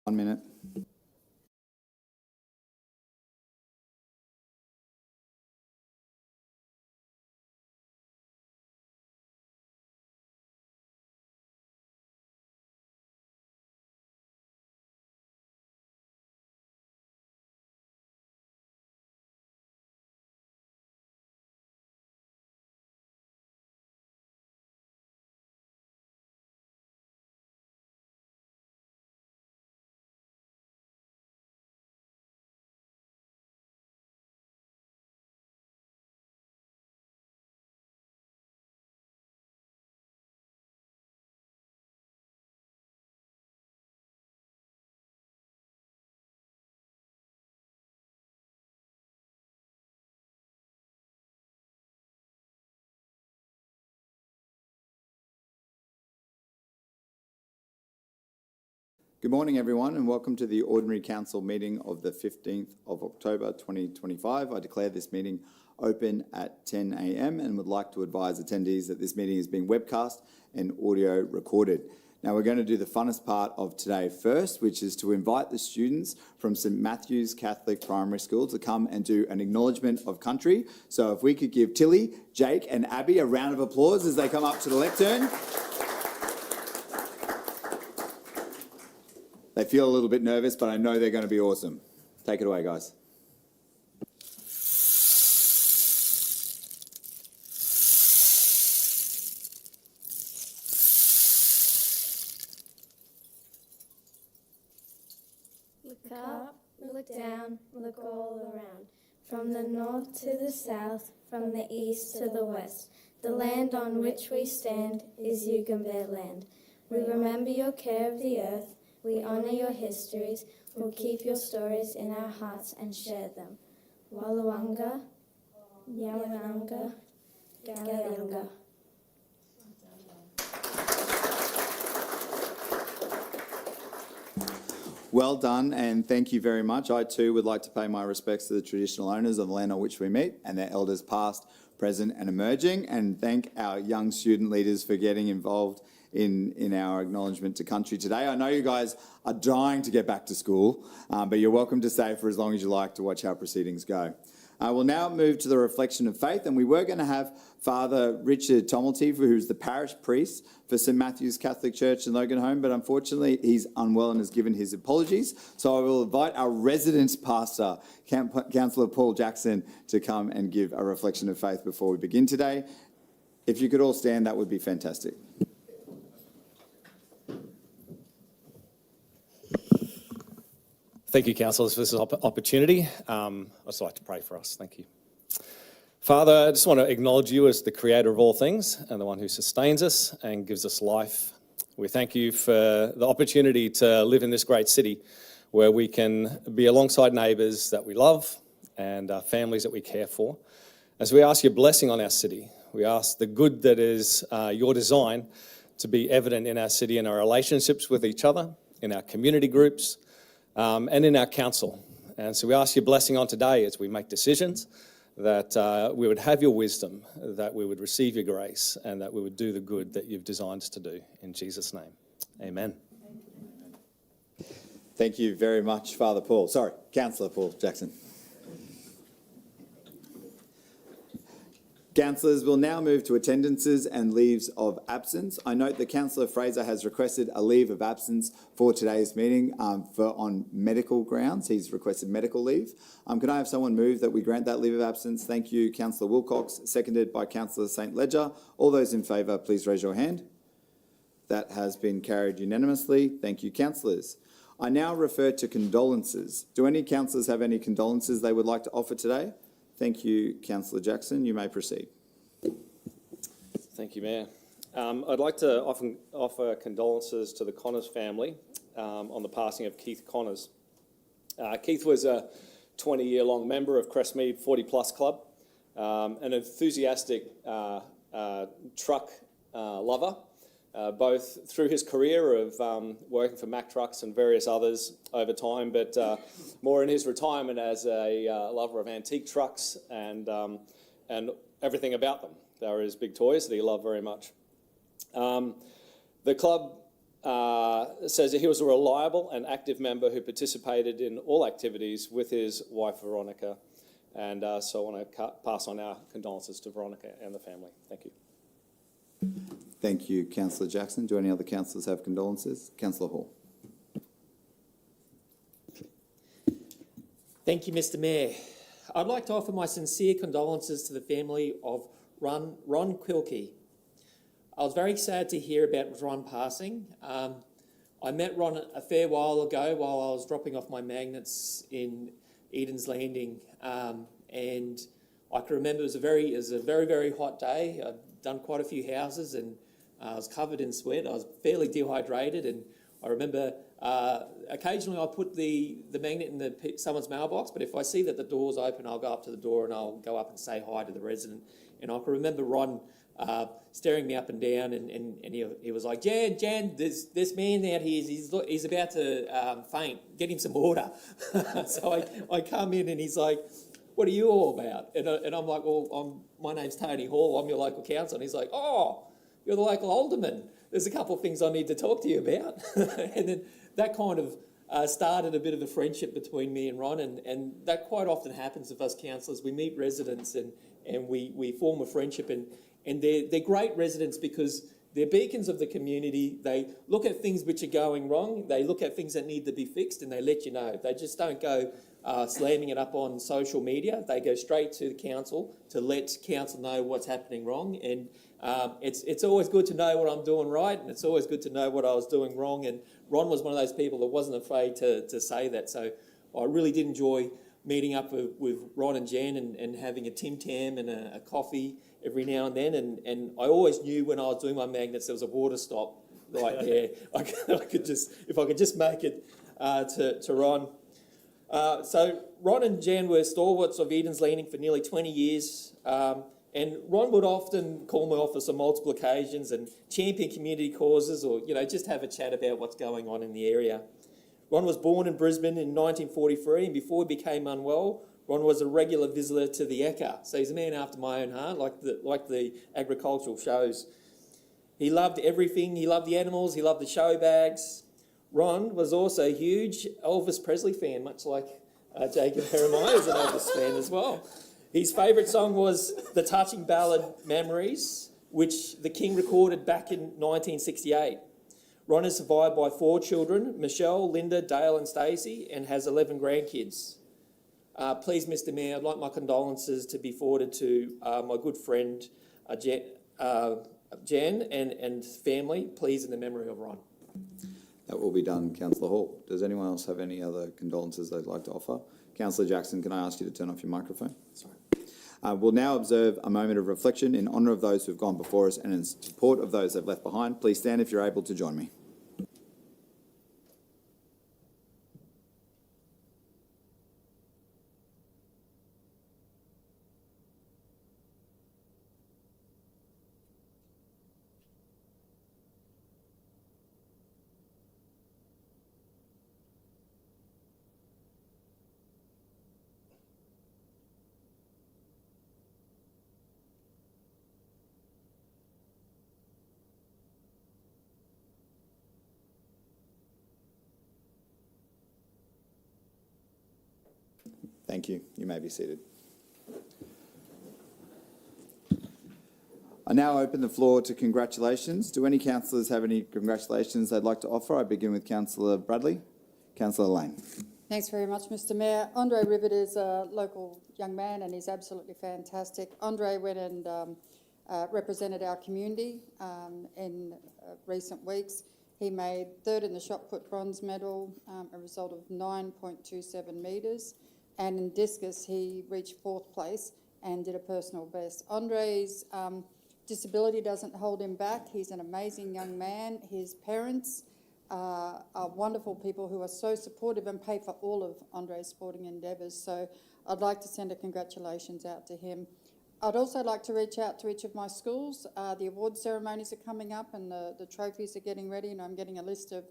1 minute. Good morning, everyone, and welcome to the Ordinary Council meeting of the 15th of October 2025. I declare this meeting open at 10 a.m. and would like to advise attendees that this meeting is being webcast and audio recorded. Now, we're going to do the funnest part of today first, which is to invite the students from St Matthew's Catholic Primary School to come and do an acknowledgement of country. So if we could give Tilly, Jake and Abby a round of applause as they come up to the lectern. They feel a little bit nervous, but I know they're going to be awesome. Take it away, guys. Look up, look down, look all around. From the north to the south, from the east to the west. The land on which we stand is Yugambeh land. We remember your care of the earth. We honour your histories. We'll keep your stories in our hearts and share them. Wallawanga, Yawananga, Galyanga. Well done, and thank you very much. I too would like to pay my respects to the traditional owners of the land on which we meet and their elders past, present and emerging, and thank our young student leaders for getting involved in our acknowledgement to country today. I know you guys are dying to get back to school, but you're welcome to stay for as long as you like to watch how proceedings go. We'll now move to the reflection of faith, and we were going to have Father Richard Tomilty, who's the parish priest for St Matthew's Catholic Church in Loganholme, but unfortunately he's unwell and has given his apologies. So I will invite our resident pastor, Councillor Paul Jackson, to come and give a reflection of faith before we begin today. If you could all stand, that would be fantastic. Thank you, councillors, for this opportunity. I'd just like to pray for us. Thank you. Father, I just want to acknowledge you as the creator of all things and the one who sustains us and gives us life. We thank you for the opportunity to live in this great city where we can be alongside neighbours that we love and families that we care for. As we ask your blessing on our city, we ask the good that is your design to be evident in our city, in our relationships with each other, in our community groups, and in our council. And so we ask your blessing on today as we make decisions, that we would have your wisdom, that we would receive your grace, and that we would do the good that you've designed us to do. In Jesus' name, amen. Thank you very much, Councillor Paul Jackson. Councillors, will now move to attendances and leaves of absence. I note that Councillor Fraser has requested a leave of absence for today's meeting on medical grounds. He's requested medical leave. Can I have someone move that we grant that leave of absence? Thank you, Councillor Wilcox, seconded by Councillor St Ledger. All those in favour, please raise your hand. That has been carried unanimously. Thank you, councillors. I now refer to condolences. Do any councillors have any condolences they would like to offer today? Thank you, Councillor Jackson. You may proceed. Thank you, Mayor. I'd like to offer condolences to the Connors family on the passing of Keith Connors. Keith was a 20-year-long member of Crestmead 40 Plus Club, an enthusiastic truck lover, both through his career of working for Mack Trucks and various others over time, but more in his retirement as a lover of antique trucks and everything about them. They were his big toys that he loved very much. The club says that he was a reliable and active member who participated in all activities with his wife Veronica. And so I want to pass on our condolences to Veronica and the family. Thank you. Thank you, Councillor Jackson. Do any other councillors have condolences? Councillor Hall. Thank you, Mr. Mayor. I'd like to offer my sincere condolences to the family of Ron Quilkey. I was very sad to hear about Ron passing. I met Ron a fair while ago while I was dropping off my magnets in Eden's Landing, and I can remember it was a very hot day. I'd done quite a few houses and I was covered in sweat. I was fairly dehydrated, and I remember occasionally I'll put the magnet in someone's mailbox, but if I see that the door's open, I'll go up to the door and I'll go up and say hi to the resident. And I can remember Ron staring me up and down, and he was like, Jan, there's this man out here, he's about to faint, get him some water. So I come in and he's like, what are you all about? And I'm like, well, my name's Tony Hall, I'm your local councillor. And he's like, oh, you're the local alderman. There's a couple of things I need to talk to you about. And then that kind of started a bit of a friendship between me and Ron, and that quite often happens with us councillors. We meet residents and we form a friendship, and they're great residents because they're beacons of the community. They look at things which are going wrong, they look at things that need to be fixed, and they let you know. They just don't go slamming it up on social media. They go straight to the council to let council know what's happening wrong, and it's always good to know what I'm doing right, and it's always good to know what I was doing wrong. And Ron was one of those people that wasn't afraid to say that. So I really did enjoy meeting up with Ron and Jan and having a Tim Tam and a coffee every now and then. And I always knew when I was doing my magnets there was a water stop right there. I could just make it to Ron. So Ron and Jan were stalwarts of Eden's Landing for nearly 20 years. And Ron would often call my office on multiple occasions and champion community causes, or just have a chat about what's going on in the area. Ron was born in Brisbane in 1943, and before he became unwell, Ron was a regular visitor to the Ekka. So he's a man after my own heart, like the agricultural shows. He loved everything. He loved the animals. He loved the show bags. Ron was also a huge Elvis Presley fan, much like Jacob Jeremiah is an Elvis fan as well. His favourite song was the touching ballad Memories, which the King recorded back in 1968. Ron is survived by 4 children, Michelle, Linda, Dale and Stacey, and has 11 grandkids. Please, Mr Mayor, I'd like my condolences to be forwarded to my good friend Jan and family, please, in the memory of Ron. That will be done, Councillor Hall. Does anyone else have any other condolences they'd like to offer? Councillor Jackson, can I ask you to turn off your microphone? Sorry. We'll now observe a moment of reflection in honour of those who have gone before us and in support of those they've left behind. Please stand if you're able to join me. Thank you. You may be seated. I now open the floor to congratulations. Do any councillors have any congratulations they'd like to offer? I begin with Councillor Bradley. Councillor Lane. Thanks very much, Mr Mayor. Andre Rivet is a local young man and he's absolutely fantastic. Andre went and represented our community in recent weeks. He made 3rd in the shot put bronze medal, a result of 9.27 metres. And in discus, he reached 4th place and did a personal best. Andre's disability doesn't hold him back. He's an amazing young man. His parents are wonderful people who are so supportive and pay for all of Andre's sporting endeavours. So I'd like to send a congratulations out to him. I'd also like to reach out to each of my schools. The award ceremonies are coming up and the trophies are getting ready, and I'm getting a list of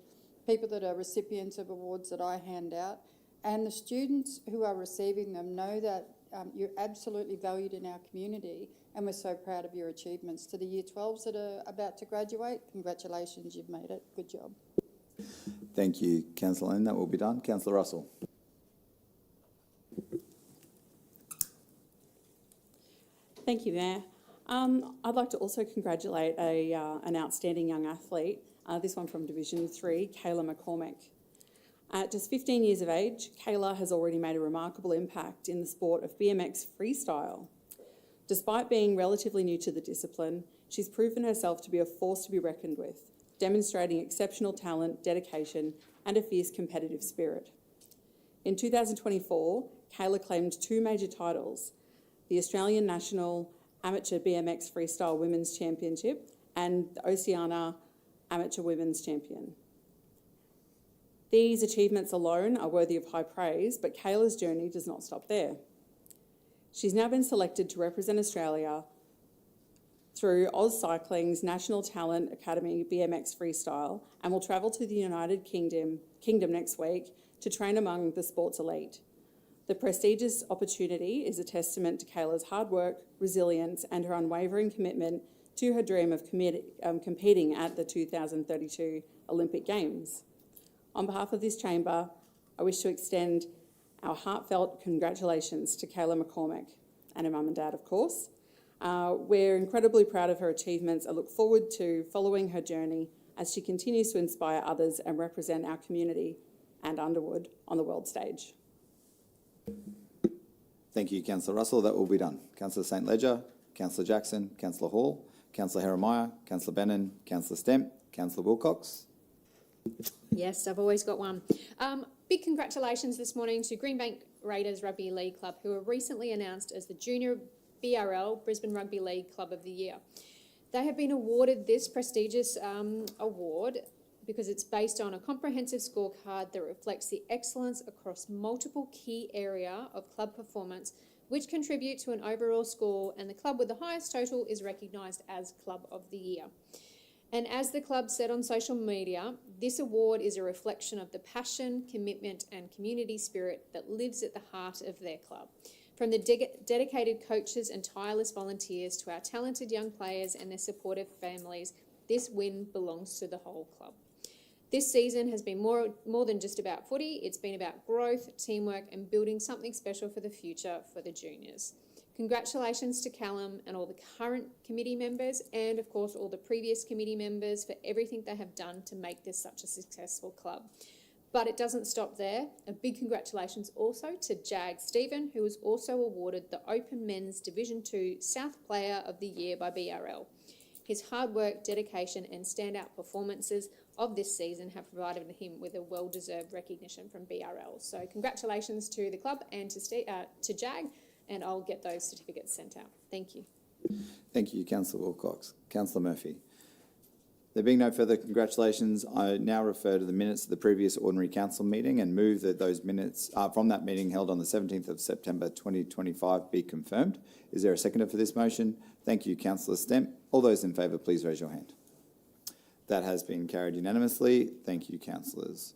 people that are recipients of awards that I hand out. And the students who are receiving them know that you're absolutely valued in our community, and we're so proud of your achievements. To the Year 12s that are about to graduate, congratulations, you've made it. Good job. Thank you, Councillor Lynn. That will be done. Councillor Russell. Thank you, Mayor. I'd like to also congratulate an outstanding young athlete, this one from Division 3, Kayla McCormick. At just 15 years of age, Kayla has already made a remarkable impact in the sport of BMX freestyle. Despite being relatively new to the discipline, she's proven herself to be a force to be reckoned with, demonstrating exceptional talent, dedication, and a fierce competitive spirit. In 2024, Kayla claimed 2 major titles, the Australian National Amateur BMX Freestyle Women's Championship and the Oceania Amateur Women's Champion. These achievements alone are worthy of high praise, but Kayla's journey does not stop there. She's now been selected to represent Australia through Oz Cycling's National Talent Academy BMX Freestyle and will travel to the United Kingdom next week to train among the sport's elite. The prestigious opportunity is a testament to Kayla's hard work, resilience, and her unwavering commitment to her dream of competing at the 2032 Olympic Games. On behalf of this chamber, I wish to extend our heartfelt congratulations to Kayla McCormick and her mum and dad, of course. We're incredibly proud of her achievements. I look forward to following her journey as she continues to inspire others and represent our community and Underwood on the world stage. Thank you, Councillor Russell. That will be done. Councillor St Ledger, Councillor Jackson, Councillor Hall, Councillor Heremiah, Councillor Bennon, Councillor Stemp, Councillor Wilcox. Yes, I've always got one. Big congratulations this morning to Greenbank Raiders Rugby League Club, who were recently announced as the Junior BRL, Brisbane Rugby League Club of the Year. They have been awarded this prestigious award because it's based on a comprehensive scorecard that reflects the excellence across multiple key area of club performance, which contribute to an overall score, and the club with the highest total is recognised as Club of the Year. And as the club said on social media, this award is a reflection of the passion, commitment and community spirit that lives at the heart of their club. From the dedicated coaches and tireless volunteers to our talented young players and their supportive families, this win belongs to the whole club. This season has been more than just about footy. It's been about growth, teamwork and building something special for the future for the juniors. Congratulations to Callum and all the current committee members and, of course, all the previous committee members for everything they have done to make this such a successful club. But it doesn't stop there. A big congratulations also to Jag Stephen, who was also awarded the Open Men's Division 2 South Player of the Year by BRL. His hard work, dedication and standout performances of this season have provided him with a well-deserved recognition from BRL. So congratulations to the club and to Jag. And I'll get those certificates sent out. Thank you. Thank you, Councillor Wilcox. Councillor Murphy. There being no further congratulations, I now refer to the minutes of the previous ordinary council meeting and move that those minutes from that meeting held on the 17th of September 2025 be confirmed. Is there a seconder for this motion? Thank you, Councillor Stemp. All those in favour, please raise your hand. That has been carried unanimously. Thank you, councillors.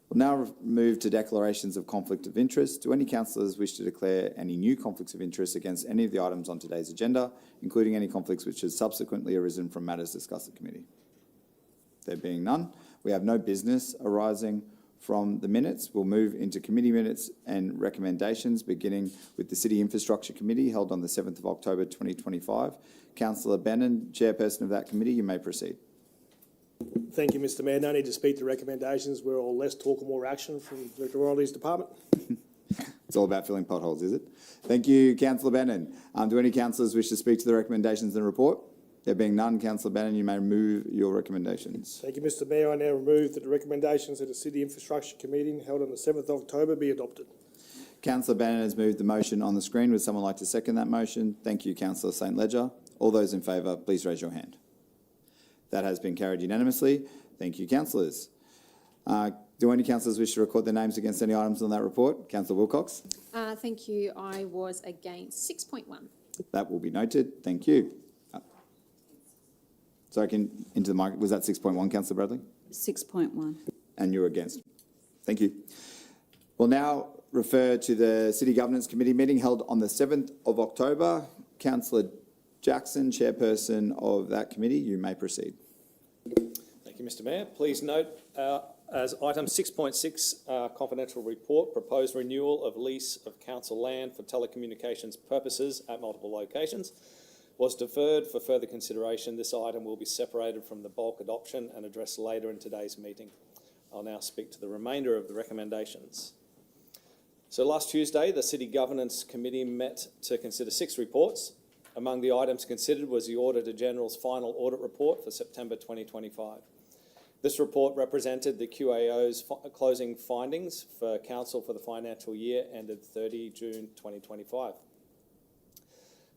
We'll now move to declarations of conflict of interest. Do any councillors wish to declare any new conflicts of interest against any of the items on today's agenda, including any conflicts which have subsequently arisen from matters discussed at committee? There being none, we have no business arising from the minutes. We'll move into committee minutes and recommendations, beginning with the City Infrastructure Committee held on the 7th of October 2025. Councillor Bennon, chairperson of that committee, you may proceed. Thank you, Mr Mayor. No need to speak to recommendations. We're all less talk and more action from Director Riley's department. It's all about filling potholes, is it? Thank you, Councillor Bennon. Do any councillors wish to speak to the recommendations and report? There being none, Councillor Bennon, you may move your recommendations. Thank you, Mr Mayor. I now move that the recommendations of the City Infrastructure Committee held on the 7th of October be adopted. Councillor Bannon has moved the motion on the screen. Would someone like to second that motion? Thank you, Councillor St Ledger. All those in favour, please raise your hand. That has been carried unanimously. Thank you, councillors. Do any councillors wish to record their names against any items on that report? Councillor Wilcox. Thank you. I was against 6.1. That will be noted. Thank you. Sorry, into the mic. Was that 6.1, Councillor Bradley? 6.1. And you're against. Thank you. We'll now refer to the City Governance Committee meeting held on the 7th of October. Councillor Jackson, chairperson of that committee, you may proceed. Thank you, Mr Mayor. Please note, as item 6.6, confidential report, proposed renewal of lease of council land for telecommunications purposes at multiple locations, was deferred for further consideration. This item will be separated from the bulk adoption and addressed later in today's meeting. I'll now speak to the remainder of the recommendations. So last Tuesday, the City Governance Committee met to consider 6 reports. Among the items considered was the Auditor General's final audit report for September 2025. This report represented the QAO's closing findings for Council for the financial year ended 30 June 2025.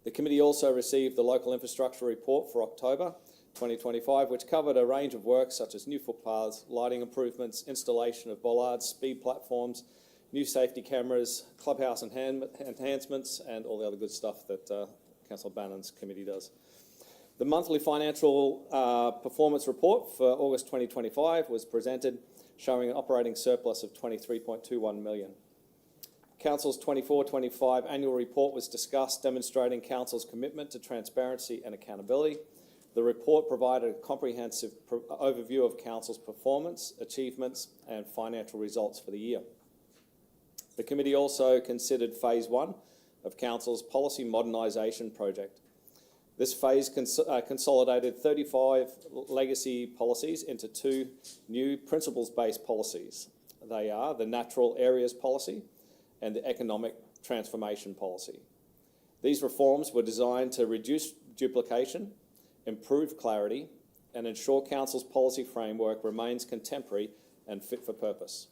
The committee also received the Local Infrastructure Report for October 2025, which covered a range of works such as new footpaths, lighting improvements, installation of bollards, speed platforms, new safety cameras, clubhouse enhancements, and all the other good stuff that Councillor Bannon's committee does. The monthly financial performance report for August 2025 was presented, showing an operating surplus of 23.21 million. Council's 24-25 annual report was discussed, demonstrating Council's commitment to transparency and accountability. The report provided a comprehensive overview of Council's performance, achievements, and financial results for the year. The committee also considered Phase 1 of Council's policy modernisation project. This phase consolidated 35 legacy policies into 2 new principles-based policies. They are the Natural Areas Policy and the Economic Transformation Policy. These reforms were designed to reduce duplication, improve clarity, and ensure Council's policy framework remains contemporary and fit for purpose.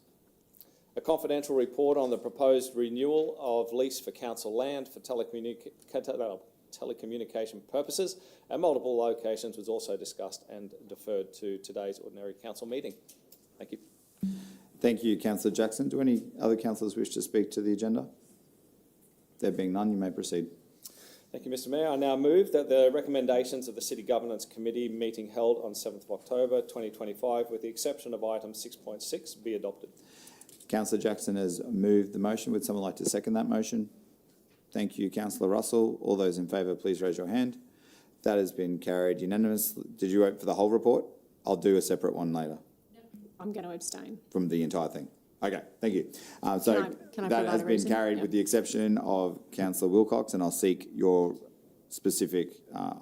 A confidential report on the proposed renewal of lease for council land for telecommunication purposes at multiple locations was also discussed and deferred to today's ordinary council meeting. Thank you. Thank you, Councillor Jackson. Do any other councillors wish to speak to the agenda? There being none, you may proceed. Thank you, Mr Mayor. I now move that the recommendations of the City Governance Committee meeting held on 7th of October 2025, with the exception of item 6.6, be adopted. Councillor Jackson has moved the motion. Would someone like to second that motion? Thank you, Councillor Russell. All those in favour, please raise your hand. That has been carried unanimously. Did you vote for the whole report? I'll do a separate one later. I'm going to abstain. From the entire thing? Okay, thank you. Can I That provide has a been reason? carried Yeah. with the exception of Councillor Wilcox, and I'll seek your specific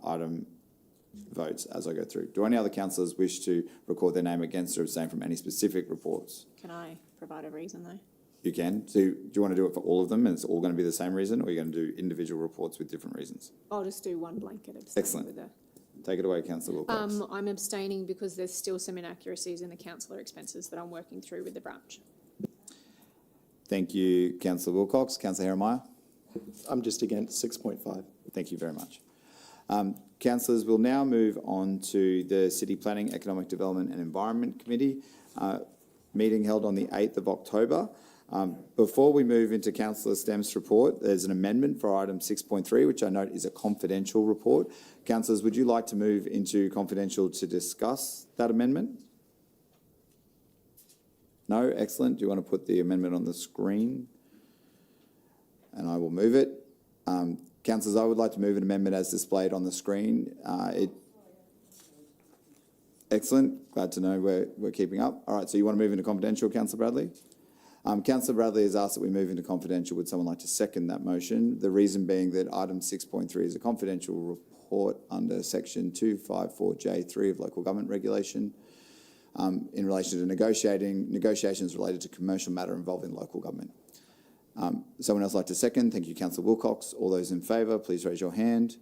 item votes as I go through. Do any other councillors wish to record their name against or abstain from any specific reports? Can I provide a reason though? You can. So do you want to do it for all of them and it's all going to be the same reason, or are you going to do individual reports with different reasons? I'll just do one blanket abstain. Excellent. With Take it away, Councillor Wilcox. I'm abstaining because there's still some inaccuracies in the councillor expenses that I'm working through with the branch. Thank you, Councillor Wilcox. Councillor Jeremiah? I'm just against 6.5. Thank you very much. Councillors, we'll now move on to the City Planning, Economic Development and Environment Committee meeting held on the 8th of October. Before we move into Councillor Stem's report, there's an amendment for item 6.3, which I note is a confidential report. Councillors, would you like to move into confidential to discuss that amendment? No? Excellent. Do you want to put the amendment on the screen? And I will move it. Councillors, I would like to move an amendment as displayed on the screen. Excellent. Glad to know we're keeping up. All right, so you want to move into confidential, Councillor Bradley? Councillor Bradley has asked that we move into confidential. Would someone like to second that motion? The reason being that item 6.3 is a confidential report under section 254J3 of Local Government Regulation in relation to negotiations related to commercial matter involving local government. Someone else like to second? Thank you, Councillor Wilcox. All those in favour, please raise your hand.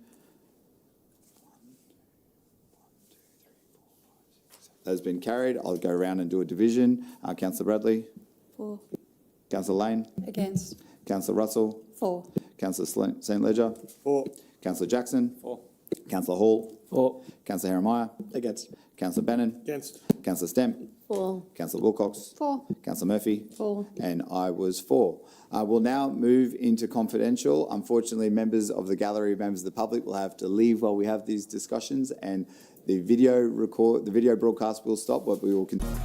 That has been carried. I'll go around and do a division. Councillor Bradley? For. Councillor Lane? Against. Councillor Russell? For. Councillor St Ledger? For. Councillor Jackson? For. Councillor Hall? For. Councillor Jeremiah? Against. Councillor Bannon? Against. Councillor Stemp? For. Councillor Wilcox? For. Councillor Murphy? For. And I was for. We'll now move into confidential. Unfortunately, members of the gallery, members of the public will have to leave while we have these discussions, and the video broadcast will stop, but we will continue.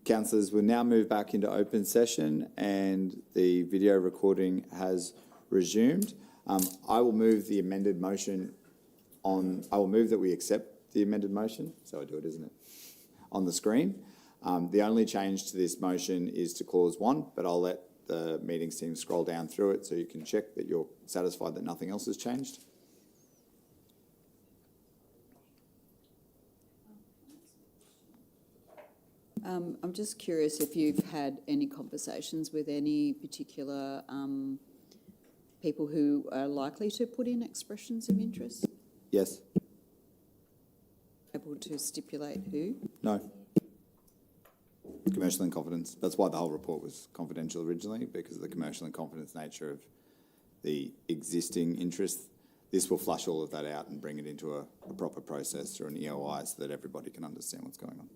Councillors, we'll now move back into open session and the video recording has resumed. I will move the amended motion I will move that we accept the amended motion. So I do it, isn't it? On the screen. The only change to this motion is to clause 1, but I'll let the meetings team scroll down through it so you can check that you're satisfied that nothing else has changed. I'm just curious if you've had any conversations with any particular people who are likely to put in expressions of interest? Yes? Able to stipulate who? No? Commercial in confidence. That's why the whole report was confidential originally, because of the commercial in confidence nature of the existing interest. This will flush all of that out and bring it into a proper process through an EOI so that everybody can understand what's going on.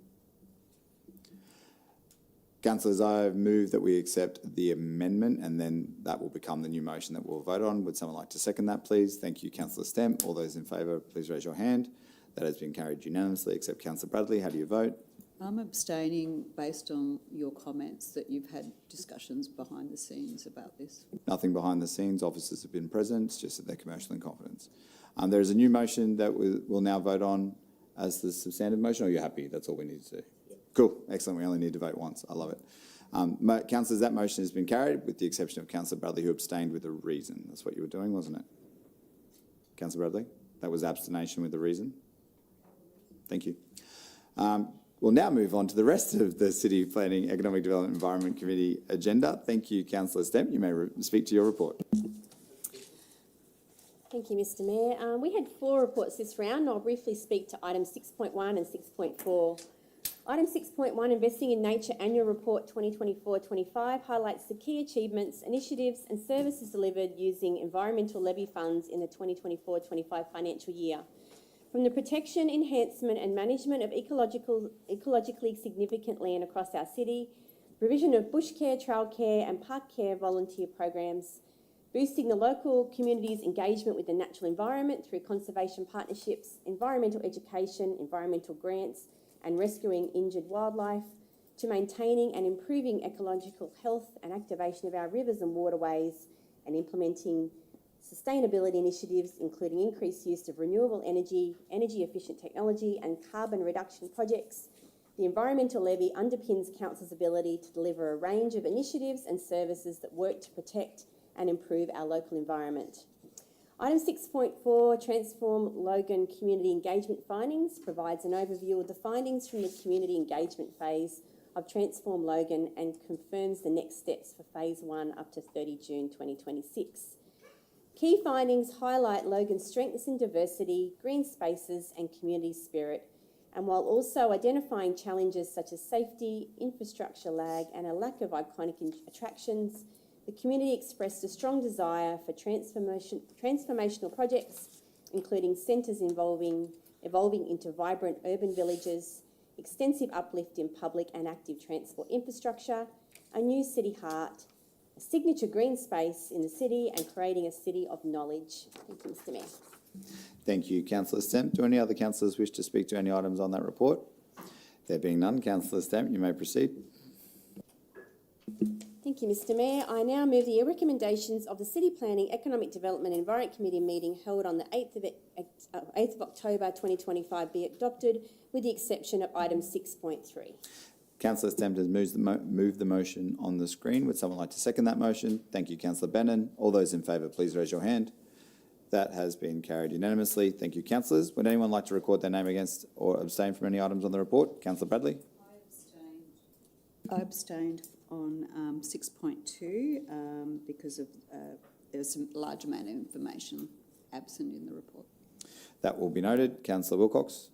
Councillors, I move that we accept the amendment and then that will become the new motion that we'll vote on. Would someone like to second that, please? Thank you, Councillor Stemp. All those in favour, please raise your hand. That has been carried unanimously, except Councillor Bradley. How do you vote? I'm abstaining based on your comments that you've had discussions behind the scenes about this. Nothing behind the scenes. Officers have been present. It's just that they're commercial in confidence. There is a new motion that we'll now vote on as the substantive motion. Or are you happy? That's all we need to do. Cool. Excellent. We only need to vote once. I love it. Councillors, that motion has been carried with the exception of Councillor Bradley, who abstained with a reason. That's what you were doing, wasn't it? Councillor Bradley? That was abstination with a reason? Thank you. We'll now move on to the rest of the City Planning, Economic Development Environment Committee agenda. Thank you, Councillor Stemp. You may speak to your report. Thank you, Mr Mayor. We had 4 reports this round. I'll briefly speak to items 6.1 and 6.4. Item 6.1, Investing in Nature Annual Report 2024-25, highlights the key achievements, initiatives and services delivered using environmental levy funds in the 2024-25 financial year. From the protection, enhancement and management of ecologically significant land across our city, provision of bush care, trail care and park care volunteer programs, boosting the local community's engagement with the natural environment through conservation partnerships, environmental education, environmental grants and rescuing injured wildlife, to maintaining and improving ecological health and activation of our rivers and waterways, and implementing sustainability initiatives including increased use of renewable energy, energy efficient technology and carbon reduction projects. The environmental levy underpins Council's ability to deliver a range of initiatives and services that work to protect and improve our local environment. Item 6.4, Transform Logan Community Engagement Findings, provides an overview of the findings from the community engagement phase of Transform Logan and confirms the next steps for Phase 1 up to 30 June 2026. Key findings highlight Logan's strengths in diversity, green spaces and community spirit, and while also identifying challenges such as safety, infrastructure lag and a lack of iconic attractions, the community expressed a strong desire for transformational projects, including centres evolving into vibrant urban villages, extensive uplift in public and active transport infrastructure, a new city heart, a signature green space in the city and creating a city of knowledge. Thank you, Mr Mayor. Thank you, Councillor Stemp. Do any other councillors wish to speak to any items on that report? There being none, Councillor Stemp, you may proceed. Thank you, Mr Mayor. I now move the recommendations of the City Planning, Economic Development and Environment Committee meeting held on the 8th of October 2025 be adopted, with the exception of item 6.3. Councillor Stemp has moved the motion on the screen. Would someone like to second that motion? Thank you, Councillor Bannon. All those in favour, please raise your hand. That has been carried unanimously. Thank you, councillors. Would anyone like to record their name against or abstain from any items on the report? Councillor Bradley? I abstained on 6.2 because of there was some large amount of information absent in the report. That will be noted. Councillor Wilcox?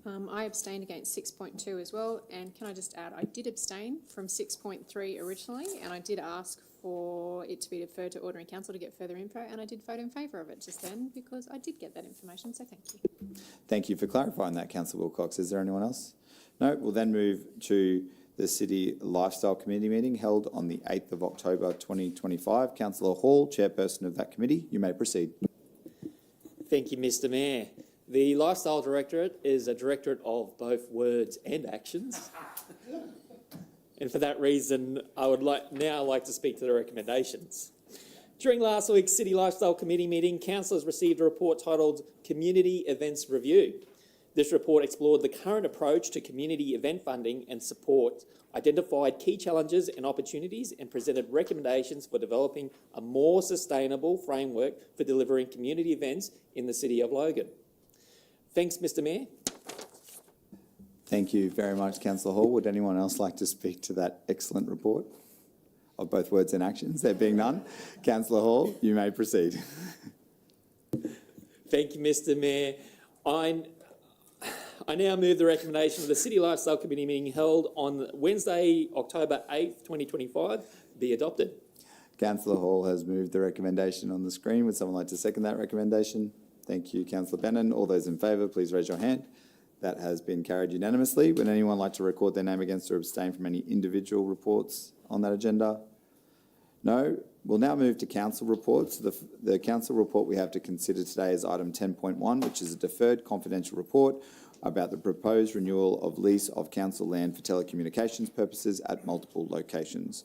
I abstained against 6.2 as well, and can I just add, I did abstain from 6.3 originally, and I did ask for it to be deferred to Ordinary Council to get further info, and I did vote in favour of it just then because I did get that information, so thank you. Thank you for clarifying that, Councillor Wilcox. Is there anyone else? No, we'll then move to the City Lifestyle Committee meeting held on the 8th of October 2025. Councillor Hall, chairperson of that committee, you may proceed. Thank you, Mr Mayor. The Lifestyle Directorate is a directorate of both words and actions. and for that reason, I would like to speak to the recommendations. During last week's City Lifestyle Committee meeting, councillors received a report titled Community Events Review. This report explored the current approach to community event funding and support, identified key challenges and opportunities, and presented recommendations for developing a more sustainable framework for delivering community events in the City of Logan. Thanks, Mr. Mayor. Thank you very much, Councillor Hall. Would anyone else like to speak to that excellent report of both words and actions? There being none, Councillor Hall, you may proceed. Thank you, Mr. Mayor. I now move the recommendation of the City Lifestyle Committee meeting held on Wednesday, October 8th, 2025, be adopted. Councillor Hall has moved the recommendation on the screen. Would someone like to second that recommendation? Thank you, Councillor Bannon. All those in favour, please raise your hand. That has been carried unanimously. Would anyone like to record their name against or abstain from any individual reports on that agenda? No? We'll now move to council reports. The council report we have to consider today is item 10.1, which is a deferred confidential report about the proposed renewal of lease of council land for telecommunications purposes at multiple locations.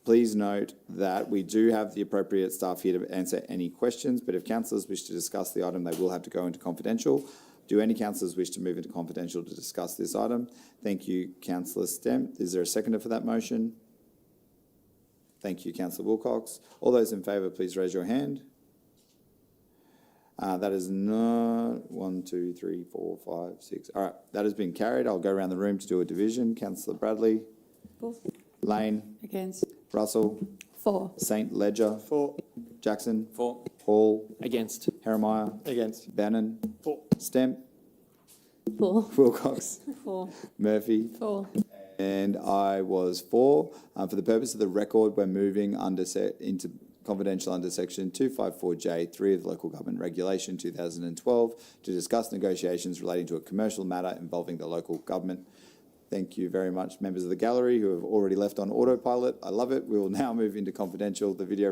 Please note that we do have the appropriate staff here to answer any questions, but if councillors wish to discuss the item, they will have to go into confidential. Do any councillors wish to move into confidential to discuss this item? Thank you, Councillor Stemp. Is there a seconder for that motion? Thank you, Councillor Wilcox. All those in favour, please raise your hand. That is not 1, 2, 3, 4, 5, 6. All right, that has been carried. I'll go around the room to do a division. Councillor Bradley. For. Lane. Against. Russell. For. St. Ledger. For. Jackson. For. Hall. Against. Heremiah. Against. Bannon. For. Stemp. For. Wilcox. For. Murphy. For. And I was for. For the purpose of the record, we're moving into confidential under section 254J3 of the Local Government Regulation 2012 to discuss negotiations relating to a commercial matter involving the local government. Thank you very much, members of the gallery who have already left on autopilot. I love it. We will now move into confidential. The video.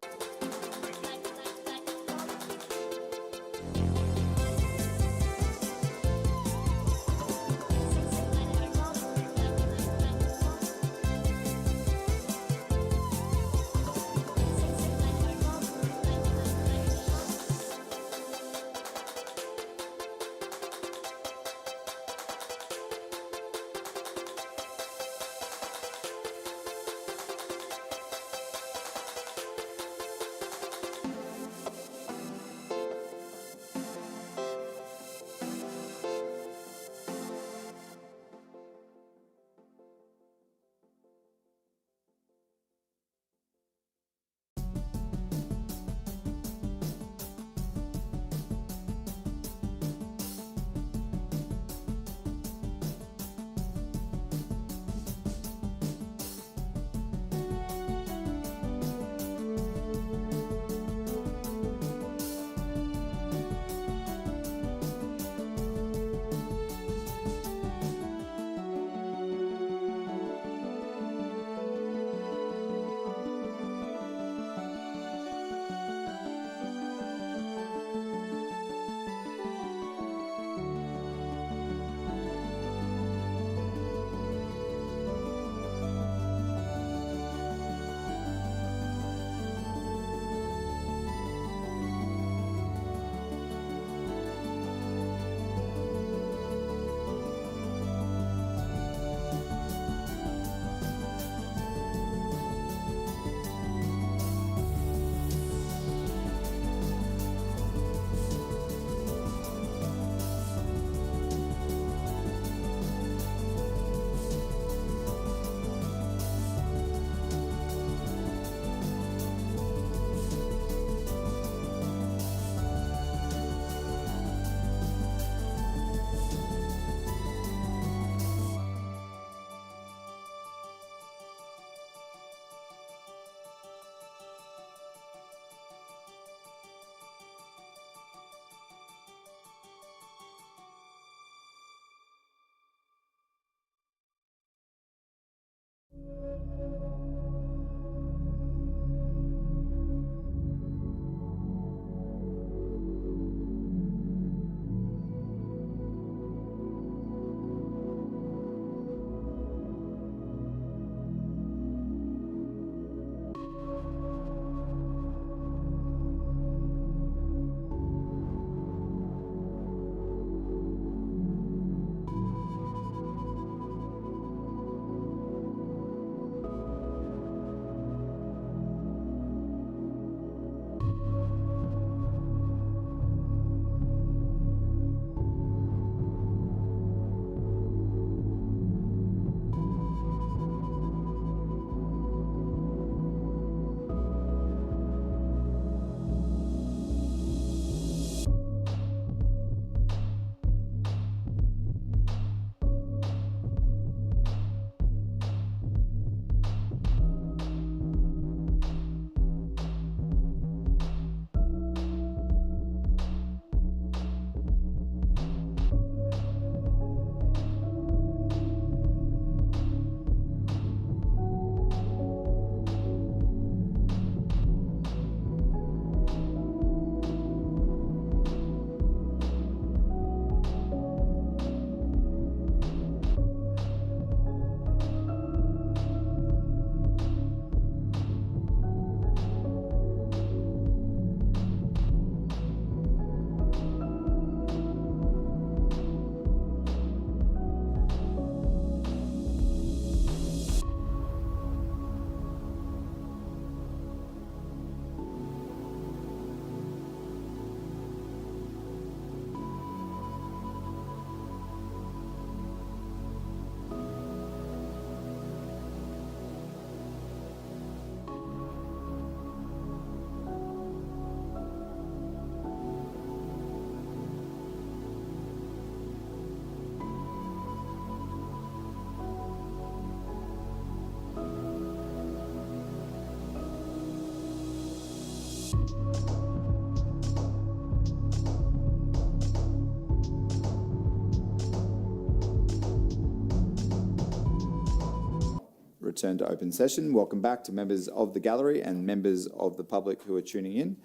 return to open session. Welcome back to members of the gallery and members of the public who are tuning in.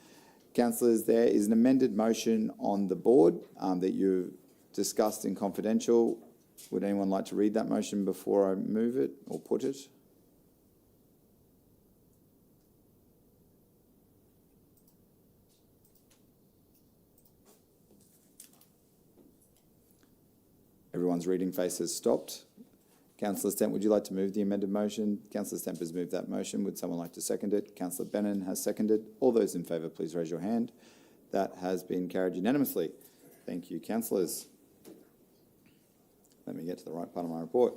Councillors, there is an amended motion on the board that you've discussed in confidential. Would anyone like to read that motion before I move it or put it? Everyone's reading face has stopped. Councillor Stemp, would you like to move the amended motion? Councillor Stemp has moved that motion. Would someone like to second it? Councillor Bennon has seconded. All those in favour, please raise your hand. That has been carried unanimously. Thank you, councillors. Let me get to the right part of my report.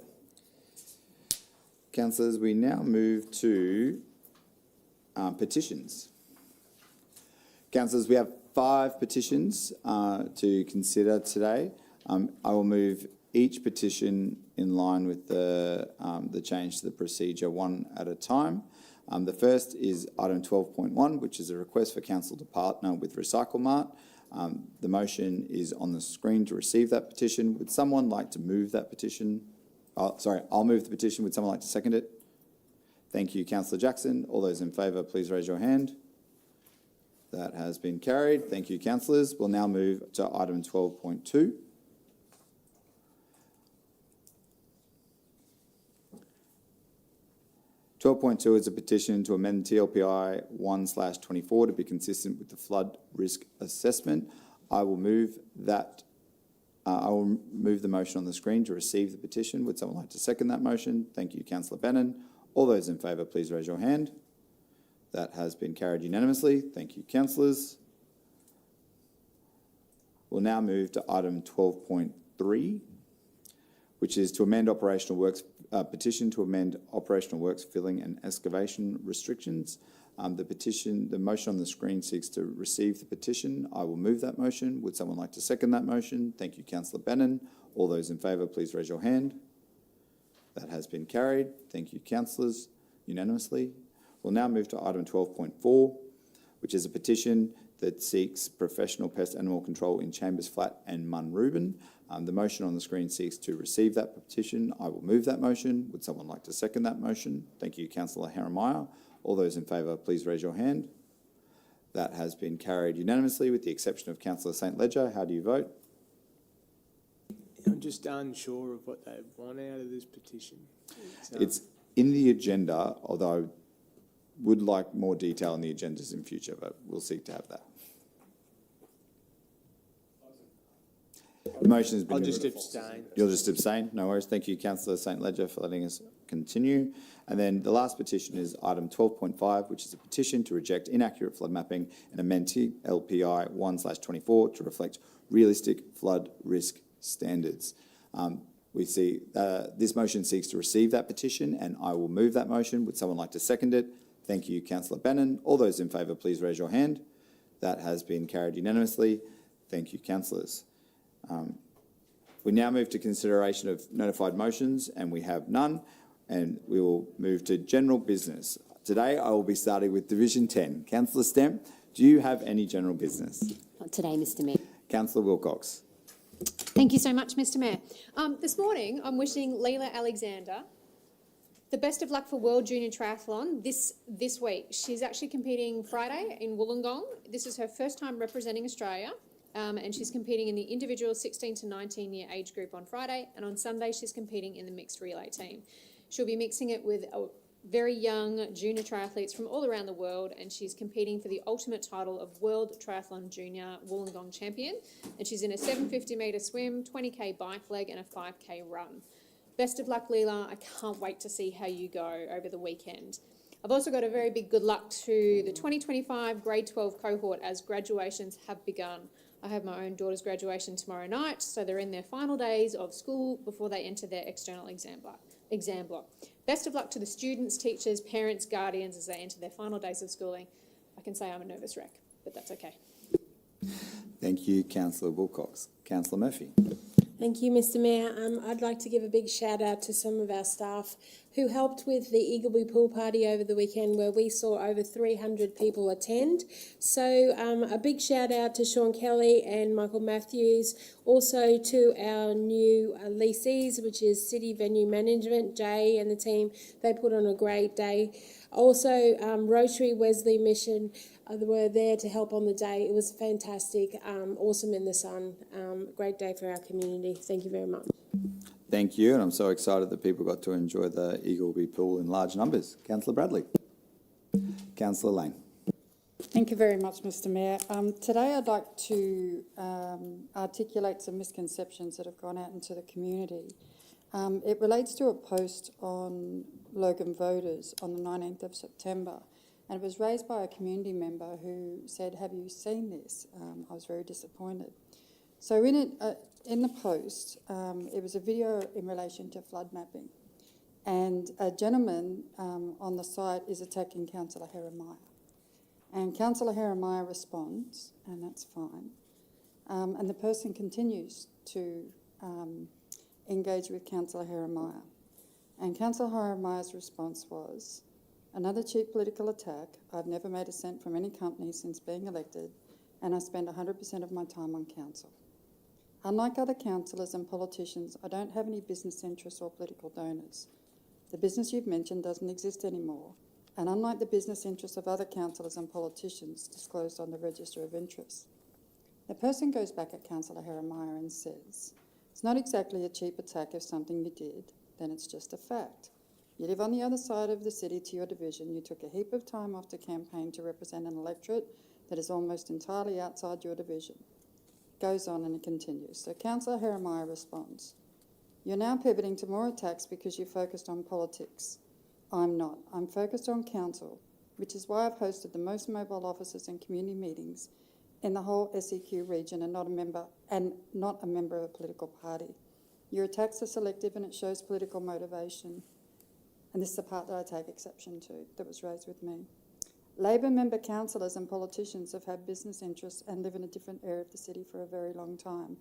Councillors, we now move to petitions. Councillors, we have 5 petitions to consider today. I will move each petition in line with the change to the procedure one at a time. The first is item 12.1, which is a request for council to partner with Recycle Mart. The motion is on the screen to receive that petition. Would someone like to move that petition? I'll move the petition. Would someone like to second it? Thank you, Councillor Jackson. All those in favour, please raise your hand. That has been carried. Thank you, councillors. We'll now move to item 12.2. (12.2) is a petition to amend TLPI 1/24 to be consistent with the flood risk assessment. I will move that. I will move the motion on the screen to receive the petition. Would someone like to second that motion? Thank you, Councillor Bennon. All those in favour, please raise your hand. That has been carried unanimously. Thank you, councillors. We'll now move to item 12.3, which is to amend operational works. Petition to amend operational works filling and excavation restrictions. The motion on the screen seeks to receive the petition. I will move that motion. Would someone like to second that motion? Thank you, Councillor Bennon. All those in favour, please raise your hand. That has been carried. Thank you, councillors, unanimously. We'll now move to item 12.4, which is a petition that seeks professional pest animal control in Chambers Flat and Munrooban. The motion on the screen seeks to receive that petition. I will move that motion. Would someone like to second that motion? Thank you, Councillor Jeremiah. All those in favour, please raise your hand. That has been carried unanimously with the exception of Councillor St Ledger. How do you vote? I'm just unsure of what they want out of this petition. It's in the agenda, although I would like more detail in the agendas in future, but we'll seek to have that. The motion has been... I'll just abstain. You'll just abstain? No worries. Thank you, Councillor St Ledger, for letting us continue. And then the last petition is item 12.5, which is a petition to reject inaccurate flood mapping and amend TLPI 1/24 to reflect realistic flood risk standards. We see this motion seeks to receive that petition, and I will move that motion. Would someone like to second it? Thank you, Councillor Bennon. All those in favour, please raise your hand. That has been carried unanimously. Thank you, councillors. We now move to consideration of notified motions, and we have none, and we will move to general business. Today, I will be starting with Division 10. Councillor Stemp, do you have any general business? Not today, Mr Mayor. Councillor Wilcox. Thank you so much, Mr Mayor. This morning, I'm wishing Leila Alexander the best of luck for World Junior Triathlon this week. She's actually competing Friday in Wollongong. This is her first time representing Australia, and she's competing in the individual 16 to 19 year age group on Friday, and on Sunday she's competing in the mixed relay team. She'll be mixing it with very young junior triathletes from all around the world, and she's competing for the ultimate title of World Triathlon Junior Wollongong Champion, and she's in a 750 metre swim, 20k bike leg and a 5k run. Best of luck, Leila. I can't wait to see how you go over the weekend. I've also got a very big good luck to the 2025 grade 12 cohort as graduations have begun. I have my own daughter's graduation tomorrow night, so they're in their final days of school before they enter their external exam block. Best of luck to the students, teachers, parents, guardians as they enter their final days of schooling. I can say I'm a nervous wreck, but that's okay. Thank you, Councillor Wilcox. Councillor Murphy. Thank you, Mr Mayor. I'd like to give a big shout out to some of our staff who helped with the Eagleby Pool Party over the weekend, where we saw over 300 people attend. So a big shout out to Sean Kelly and Michael Matthews, also to our new lessees, which is City Venue Management, Jay and the team. They put on a great day. Also, Rotary Wesley Mission were there to help on the day. It was fantastic, awesome in the sun. Great day for our community. Thank you very much. Thank you, and I'm so excited that people got to enjoy the Eagleby Pool in large numbers. Councillor Bradley. Councillor Lane. Thank you very much, Mr Mayor. Today I'd like to articulate some misconceptions that have gone out into the community. It relates to a post on Logan Voters on the 19th of September, and it was raised by a community member who said, "Have you seen this?" I was very disappointed. So in the post, it was a video in relation to flood mapping, and a gentleman on the site is attacking Councillor Jeremiah. And Councillor Jeremiah responds, and that's fine. And the person continues to engage with Councillor Jeremiah. And Councillor Jeremiah's response was, "Another cheap political attack. I've never made a cent from any company since being elected, and I spend 100% of my time on council. Unlike other councillors and politicians, I don't have any business interests or political donors. The business you've mentioned doesn't exist anymore, and unlike the business interests of other councillors and politicians disclosed on the Register of Interests." The person goes back at Councillor Jeremiah and says, "It's not exactly a cheap attack if something you did, then it's just a fact. You live on the other side of the city to your division. You took a heap of time off to campaign to represent an electorate that is almost entirely outside your division." Goes on and it continues. So Councillor Jeremiah responds, "You're now pivoting to more attacks because you're focused on politics. I'm not. I'm focused on council, which is why I've hosted the most mobile offices and community meetings in the whole SEQ region and not a member of a political party. Your attacks are selective and it shows political motivation." And this is the part that I take exception to, that was raised with me. "Labor member councillors and politicians have had business interests and live in a different area of the city for a very long time.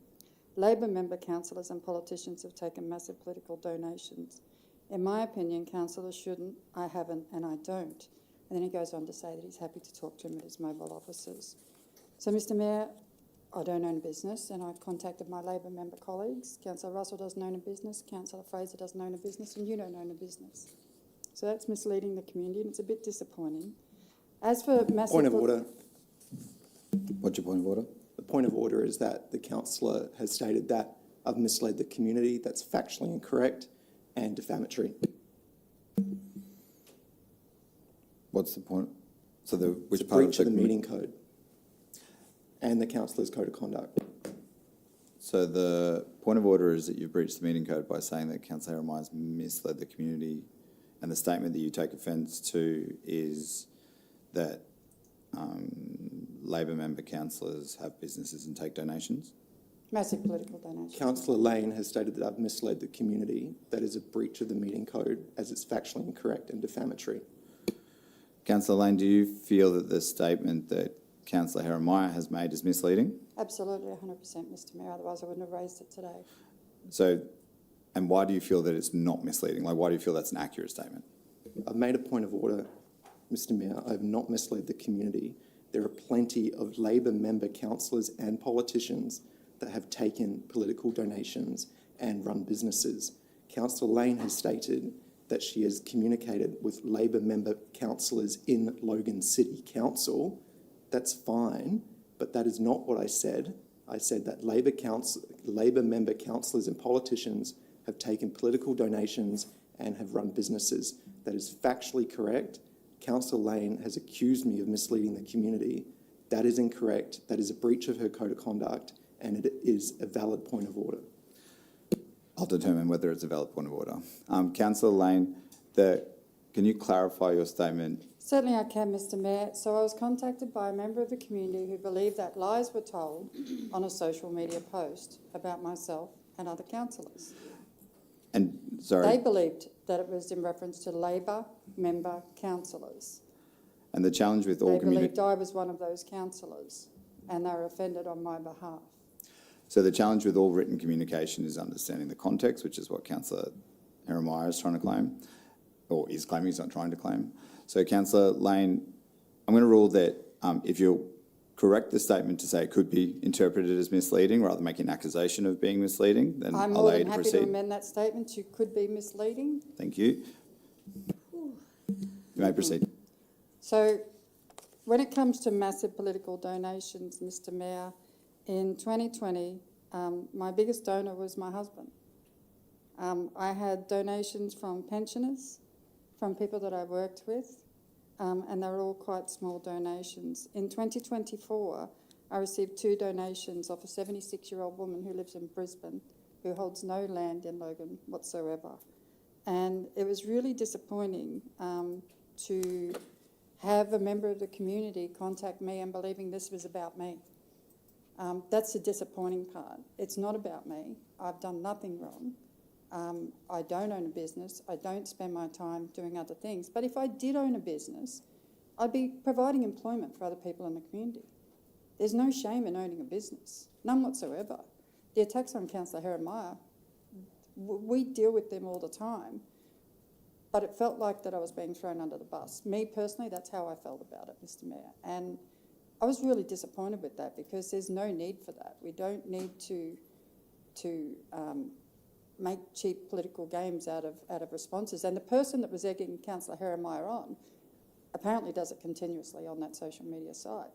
Labor member councillors and politicians have taken massive political donations. In my opinion, councillors shouldn't, I haven't, and I don't." And then he goes on to say that he's happy to talk to him at his mobile offices. So, Mr Mayor, I don't own a business, and I've contacted my Labor member colleagues. Councillor Russell doesn't own a business, Councillor Fraser doesn't own a business, and you don't own a business. So that's misleading the community, and it's a bit disappointing. As for massive... Point of order. What's your point of order? The point of order is that the councillor has stated that I've misled the community. That's factually incorrect and defamatory. What's the point? So which It's a part breach of the meeting code and the councillor's code of conduct. So the point of order is that you've breached the meeting code by saying that Councillor Jeremiah has misled the community, and the statement that you take offence to is that Labor member councillors have businesses and take donations? Massive political donations. Councillor Lane has stated that I've misled the community. That is a breach of the meeting code as it's factually incorrect and defamatory. Councillor Lane, do you feel that the statement that Councillor Jeremiah has made is misleading? Absolutely, 100%, Mr Mayor, otherwise I wouldn't have raised it today. So, and why do you feel that it's not misleading? Like, why do you feel that's an accurate statement? I've made a point of order, Mr Mayor. I have not misled the community. There are plenty of Labor member councillors and politicians that have taken political donations and run businesses. Councillor Lane has stated that she has communicated with Labor member councillors in Logan City Council. That's fine, but that is not what I said. I said that Labor member councillors and politicians have taken political donations and have run businesses. That is factually correct. Councillor Lane has accused me of misleading the community. That is incorrect. That is a breach of her code of conduct, and it is a valid point of order. I'll determine whether it's a valid point of order. Councillor Lane, can you clarify your statement? Certainly I can, Mr Mayor. So I was contacted by a member of the community who believed that lies were told on a social media post about myself and other councillors. And, sorry. They believed that it was in reference to Labor member councillors. And the challenge with all They community... believed I was one of those councillors, and they were offended on my behalf. So the challenge with all written communication is understanding the context, which is what Councillor Jeremiah is trying to claim, or is claiming, he's not trying to claim. So Councillor Lane, I'm going to rule that if you correct the statement to say it could be interpreted as misleading rather than make an accusation of being misleading, then I'm I'll more allow you than to happy to proceed. amend that statement. You could be misleading. Thank you. You may proceed. So when it comes to massive political donations, Mr Mayor, in 2020, my biggest donor was my husband. I had donations from pensioners, from people that I worked with, and they were all quite small donations. In 2024, I received 2 donations of a 76-year-old woman who lives in Brisbane, who holds no land in Logan whatsoever. And it was really disappointing to have a member of the community contact me and believing this was about me. That's the disappointing part. It's not about me. I've done nothing wrong. I don't own a business. I don't spend my time doing other things. But if I did own a business, I'd be providing employment for other people in the community. There's no shame in owning a business, none whatsoever. The attacks on Councillor Jeremiah, we deal with them all the time, but it felt like that I was being thrown under the bus. Me personally, that's how I felt about it, Mr Mayor. And I was really disappointed with that because there's no need for that. We don't need to make cheap political games out of responses. And the person that was egging Councillor Jeremiah on apparently does it continuously on that social media site.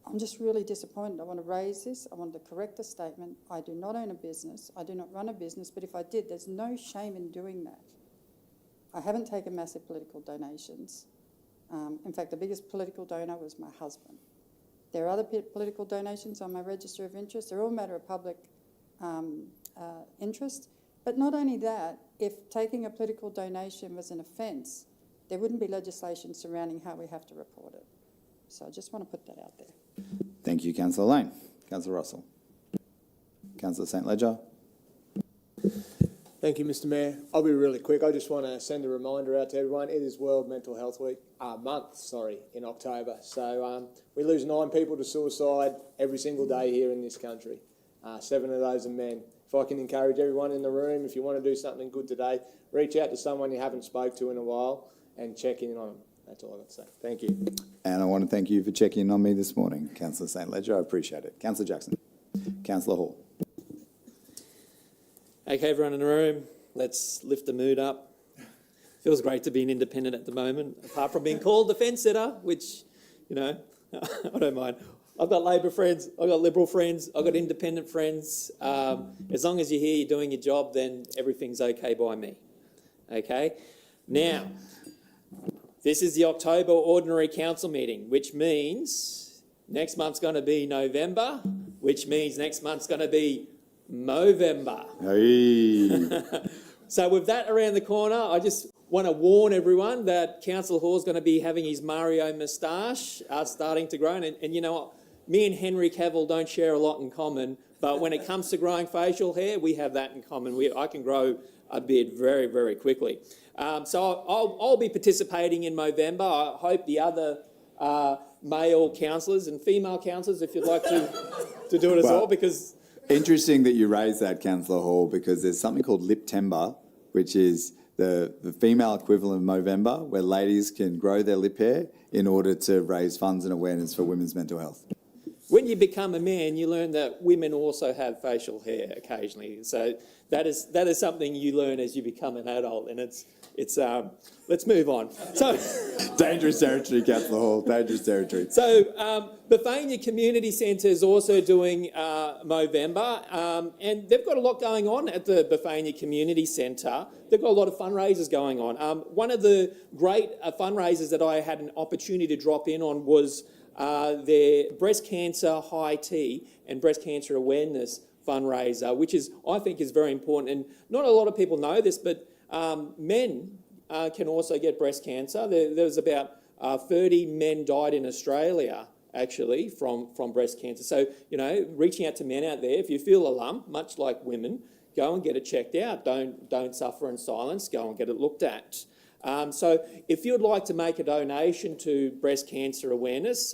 I'm just really disappointed. I want to raise this. I want to correct the statement. I do not own a business. I do not run a business, but if I did, there's no shame in doing that. I haven't taken massive political donations. In fact, the biggest political donor was my husband. There are other political donations on my register of interest. They're all a matter of public interest. But not only that, if taking a political donation was an offence, there wouldn't be legislation surrounding how we have to report it. So I just want to put that out there. Thank you, Councillor Lane. Councillor Russell. Councillor St Ledger. Thank you, Mr Mayor. I'll be really quick. I just want to send a reminder out to everyone. It is World Mental Health Month, in October. So we lose 9 people to suicide every single day here in this country. 7 of those are men. If I can encourage everyone in the room, if you want to do something good today, reach out to someone you haven't spoke to in a while and check in on them. That's all I've got to say. Thank you. And I want to thank you for checking in on me this morning, Councillor St Ledger. I appreciate it. Councillor Jackson. Councillor Hall. Okay, everyone in the room, let's lift the mood up. Feels great to be an independent at the moment, apart from being called the fence sitter, which, I don't mind. I've got Labor friends, I've got Liberal friends, I've got independent friends. As long as you're here, you're doing your job, then everything's okay by me. Okay? Now, this is the October Ordinary Council meeting, which means next month's going to be November, which means next month's going to be Movember. Hey. So with that around the corner, I just want to warn everyone that Councillor Hall's going to be having his Mario moustache starting to grow. And you know what? Me and Henry Cavill don't share a lot in common, but when it comes to growing facial hair, we have that in common. I can grow a beard very, very quickly. So I'll be participating in Movember. I hope the other male councillors and female councillors, if you'd like to do it as well, because... Interesting that you raised that, Councillor Hall, because there's something called Liptember, which is the female equivalent of Movember, where ladies can grow their lip hair in order to raise funds and awareness for women's mental health. When you become a man, you learn that women also have facial hair occasionally. So that is something you learn as you become an adult, and it's let's move on. So dangerous territory, Councillor Hall. Dangerous territory. So Bethania Community Centre is also doing Movember, and they've got a lot going on at the Bethania Community Centre. They've got a lot of fundraisers going on. One of the great fundraisers that I had an opportunity to drop in on was their breast cancer high tea and breast cancer awareness fundraiser, which I think is very important. And not a lot of people know this, but men can also get breast cancer. There was about 30 men died in Australia actually from breast cancer. So, reaching out to men out there, if you feel a lump, much like women, go and get it checked out. Don't suffer in silence. Go and get it looked at. So if you'd like to make a donation to breast cancer awareness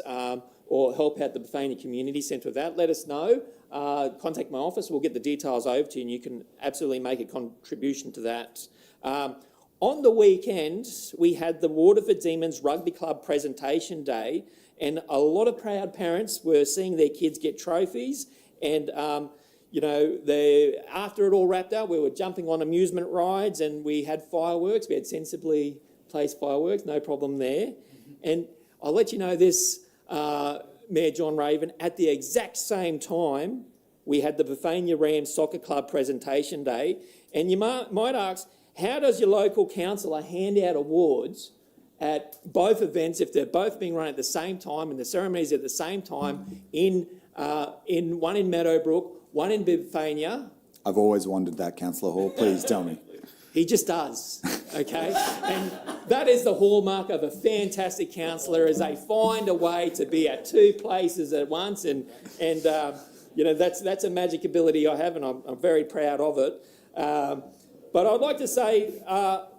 or help out the Bethania Community Centre with that, let us know. contact my office. We'll get the details over to you and you can absolutely make a contribution to that. On the weekend, we had the Waterford Demons Rugby Club presentation day, and a lot of proud parents were seeing their kids get trophies. And, after it all wrapped up, we were jumping on amusement rides and we had fireworks. We had sensibly placed fireworks, no problem there. And I'll let you know this, Mayor John Raven, at the exact same time, we had the Bethania Rams Soccer Club presentation day. And you might ask, how does your local councillor hand out awards at both events if they're both being run at the same time and the ceremonies at the same time in one in Meadowbrook, one in Bethania? I've always wondered that, Councillor Hall. Please tell me. He just does, okay? And that is the hallmark of a fantastic councillor, is they find a way to be at two places at once, and that's a magic ability I have, and I'm very proud of it. But I'd like to say,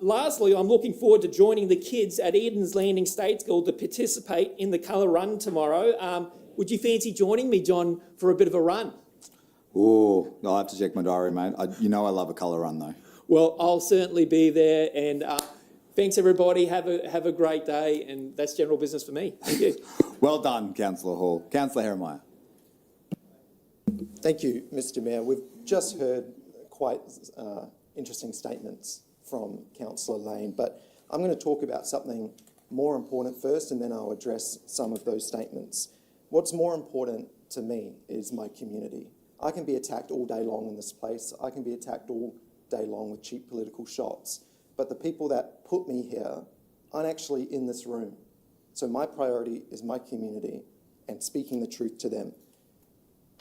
lastly, I'm looking forward to joining the kids at Eden's Landing State School to participate in the colour run tomorrow. Would you fancy joining me, John, for a bit of a run? Oh, I'll have to check my diary, mate. I love a colour run, though. Well, I'll certainly be there, and thanks everybody. Have a great day, and that's general business for me. Thank you. Well done, Councillor Hall. Councillor Hermeyer. Thank you, Mr. Mayor. We've just heard quite interesting statements from Councillor Lane, but I'm going to talk about something more important first, and then I'll address some of those statements. What's more important to me is my community. I can be attacked all day long in this place. I can be attacked all day long with cheap political shots. But the people that put me here aren't actually in this room. So my priority is my community and speaking the truth to them.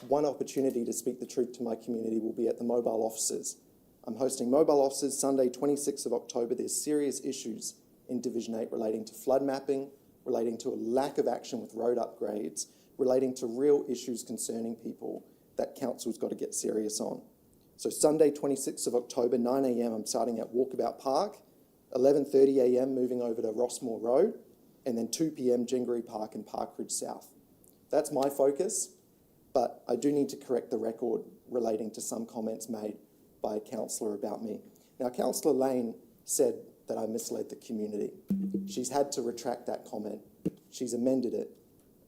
One opportunity to speak the truth to my community will be at the mobile offices. I'm hosting mobile offices Sunday, 26th of October. There's serious issues in Division 8 relating to flood mapping, relating to a lack of action with road upgrades, relating to real issues concerning people that council's got to get serious on. So Sunday, 26th of October, 9 a.m, I'm starting at Walkabout Park, 11:30 a.m, moving over to Rossmore Road, and then 2 p.m, Jingaree Park and Parkridge South. That's my focus, but I do need to correct the record relating to some comments made by a councillor about me. Now, Councillor Lane said that I misled the community. She's had to retract that comment. She's amended it,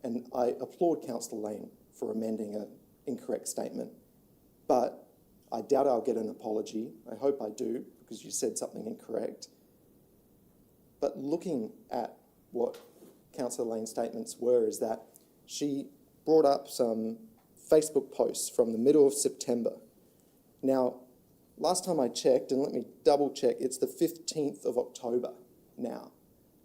and I applaud Councillor Lane for amending an incorrect statement. But I doubt I'll get an apology. I hope I do, because you said something incorrect. But looking at what Councillor Lane's statements were, is that she brought up some Facebook posts from the middle of September. Now, last time I checked, and let me double check, it's the 15th of October now.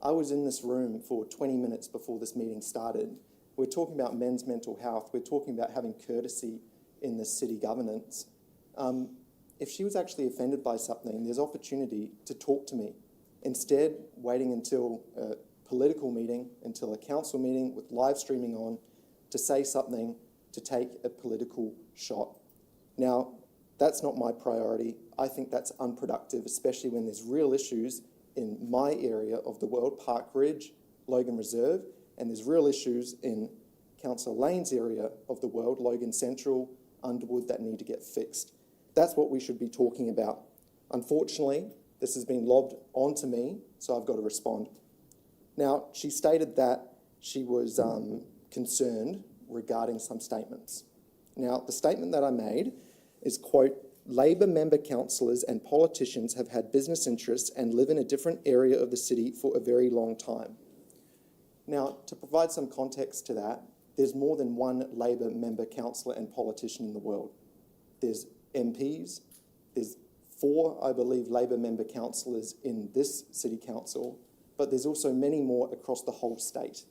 I was in this room for 20 minutes before this meeting started. We're talking about men's mental health. We're talking about having courtesy in the city governance. If she was actually offended by something, there's opportunity to talk to me. Instead, waiting until a political meeting, until a council meeting with live streaming on, to say something, to take a political shot. Now, that's not my priority. I think that's unproductive, especially when there's real issues in my area of the world, Parkridge, Logan Reserve, and there's real issues in Councillor Lane's area of the world, Logan Central, Underwood, that need to get fixed. That's what we should be talking about. Unfortunately, this has been lobbed onto me, so I've got to respond. Now, she stated that she was concerned regarding some statements. Now, the statement that I made is, quote, Labor member councillors and politicians have had business interests and live in a different area of the city for a very long time. Now, to provide some context to that, there's more than one Labor member councillor and politician in the world. There's MPs, there's 4, I believe, Labor member councillors in this city council, but there's also many more across the whole state.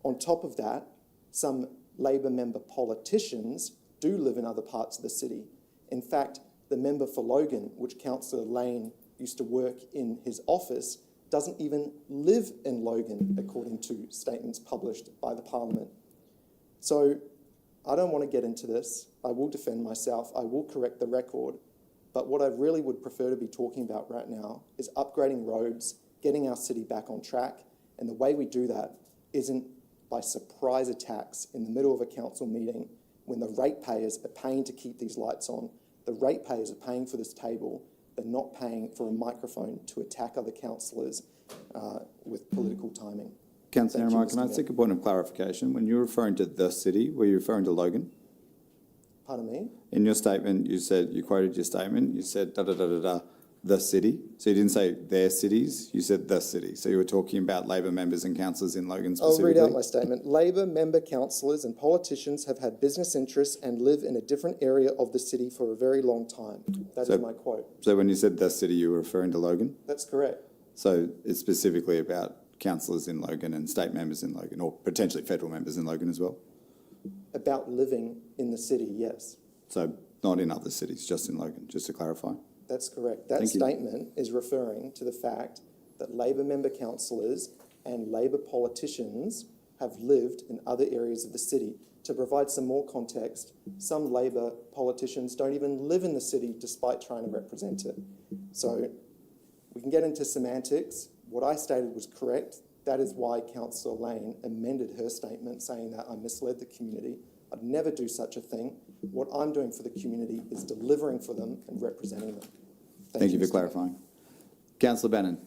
On top of that, some Labor member politicians do live in other parts of the city. In fact, the member for Logan, which Councillor Lane used to work in his office, doesn't even live in Logan, according to statements published by the Parliament. So I don't want to get into this. I will defend myself. I will correct the record. But what I really would prefer to be talking about right now is upgrading roads, getting our city back on track. And the way we do that isn't by surprise attacks in the middle of a council meeting when the ratepayers are paying to keep these lights on. The ratepayers are paying for this table. They're not paying for a microphone to attack other councillors with political timing. Councillor Thank you, Hermine, can I Mr. Mayor. take a point of clarification? When you were referring to the city, were you referring to Logan? Pardon me? In your statement, you quoted your statement, you said da-da-da-da-da, the city. So you didn't say their cities, you said the city. So you were talking about Labor members and councillors in Logan I'll specifically? read out my statement. Labor member councillors and politicians have had business interests and live in a different area of the city for a very long time. That So- is my quote. So when you said the city, you were referring to Logan? That's correct. So it's specifically about councillors in Logan and state members in Logan, or potentially federal members in Logan as well? About living in the city, yes. So not in other cities, just in Logan, just to clarify? That's correct. That Thank you. statement is referring to the fact that Labor member councillors and Labor politicians have lived in other areas of the city. To provide some more context, some Labor politicians don't even live in the city despite trying to represent it. So we can get into semantics. What I stated was correct. That is why Councillor Lane amended her statement saying that I misled the community. I'd never do such a thing. What I'm doing for the community is delivering for them and representing them. Thank you for Mr. clarifying. Councillor Bannon.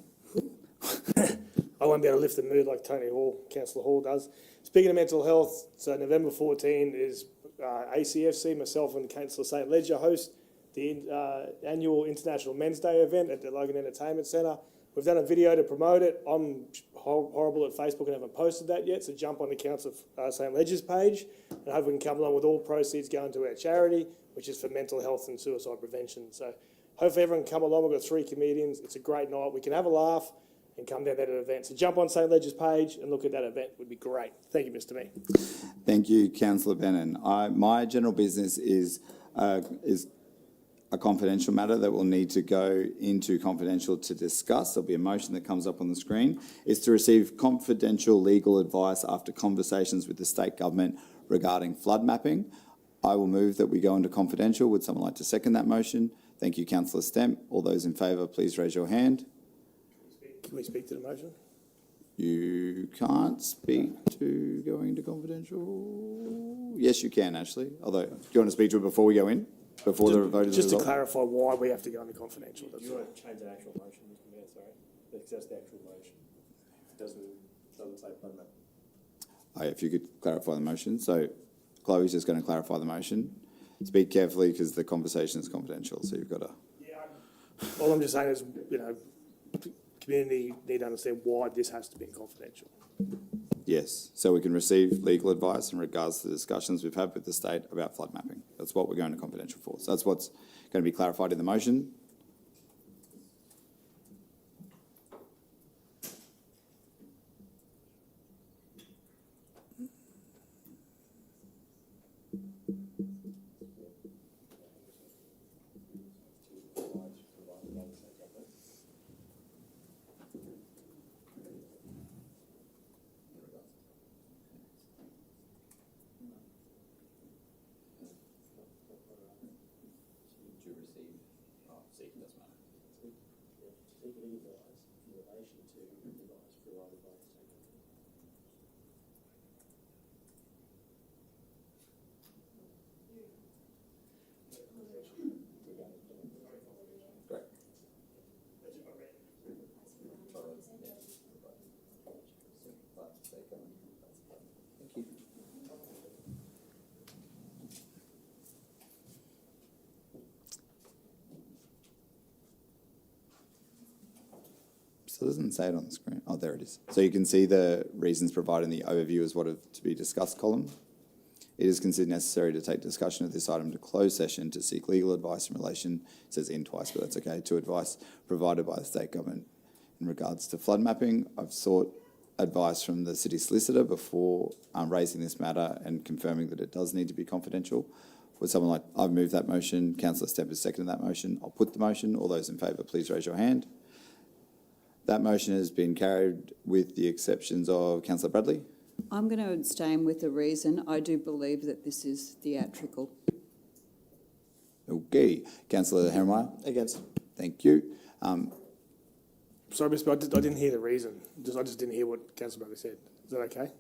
I won't be able to lift the mood like Tony Hall, Councillor Hall does. Speaking of mental health, so November 14 is ACFC, myself and Councillor St. Ledger host the annual International Men's Day event at the Logan Entertainment Centre. We've done a video to promote it. I'm horrible at Facebook and haven't posted that yet, so jump on the Councillor St. Ledger's page and hope we can come along with all proceeds going to our charity, which is for mental health and suicide prevention. So hopefully everyone can come along. We've got 3 comedians. It's a great night. We can have a laugh and come down to that event. So jump on St. Ledger's page and look at that event. It would be great. Thank you, Mr. Mayor. Thank you, Councillor Bannon. My general business is a confidential matter that will need to go into confidential to discuss. There'll be a motion that comes up on the screen. Is to receive confidential legal advice after conversations with the state government regarding flood mapping. I will move that we go into confidential. Would someone like to second that motion? Thank you, Councillor Stemp. All those in favour, please raise your hand. Can we speak to the motion? You can't speak to going into confidential. Yes, you can, actually. Although, do you want to speak to it before we go in? Before the vote is Just to resolved? clarify why we have to go into confidential. That's You all. want to change the actual motion, Mr. Mayor, sorry? Because that's the actual motion. It doesn't say flood map. Oh, if you could clarify the motion. So Chloe's just going to clarify the motion. Speak carefully because the conversation is confidential, so you've got to... All I'm just saying is, community need to understand why this has to be confidential. Yes, so we can receive legal advice in regards to the discussions we've had with the state about flood mapping. That's what we're going to confidential for. So that's what's going to be clarified in the motion. So it doesn't say it on the screen. Oh, there it is. So you can see the reasons provided in the overview as what are to be discussed column. It is considered necessary to take discussion of this item to closed session to seek legal advice in relation, it says in twice, but that's okay, to advice provided by the state government in regards to flood mapping. I've sought advice from the city solicitor before raising this matter and confirming that it does need to be confidential. Would someone like, I've moved that motion, Councillor Stemp has seconded that motion. I'll put the motion. All those in favour, please raise your hand. That motion has been carried with the exceptions of Councillor Bradley. I'm going to abstain with the reason I do believe that this is theatrical. Okay. Councillor Hermeyer? Against. Thank you. Sorry, Mr. Mayor, I didn't hear the reason. I just didn't hear what Councillor Bradley said. Is that okay?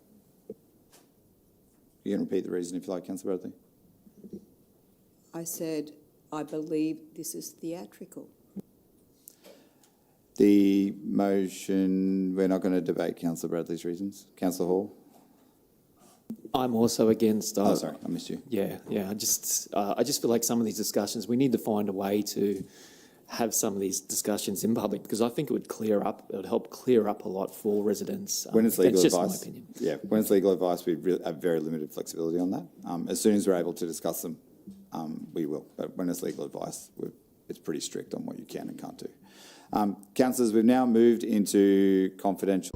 You can repeat the reason if you like, Councillor Bradley. I said, I believe this is theatrical. The motion, we're not going to debate Councillor Bradley's reasons. Councillor Hall? I'm also against. Oh, sorry, I missed you. Yeah. I just feel like some of these discussions, we need to find a way to have some of these discussions in public, because I think it would help clear up a lot for residents. When it's legal that's just advice, my opinion. yeah, when it's legal advice, we have very limited flexibility on that. As soon as we're able to discuss them, we will. But when it's legal advice, it's pretty strict on what you can and can't do. Councillors, we've now moved into confidential.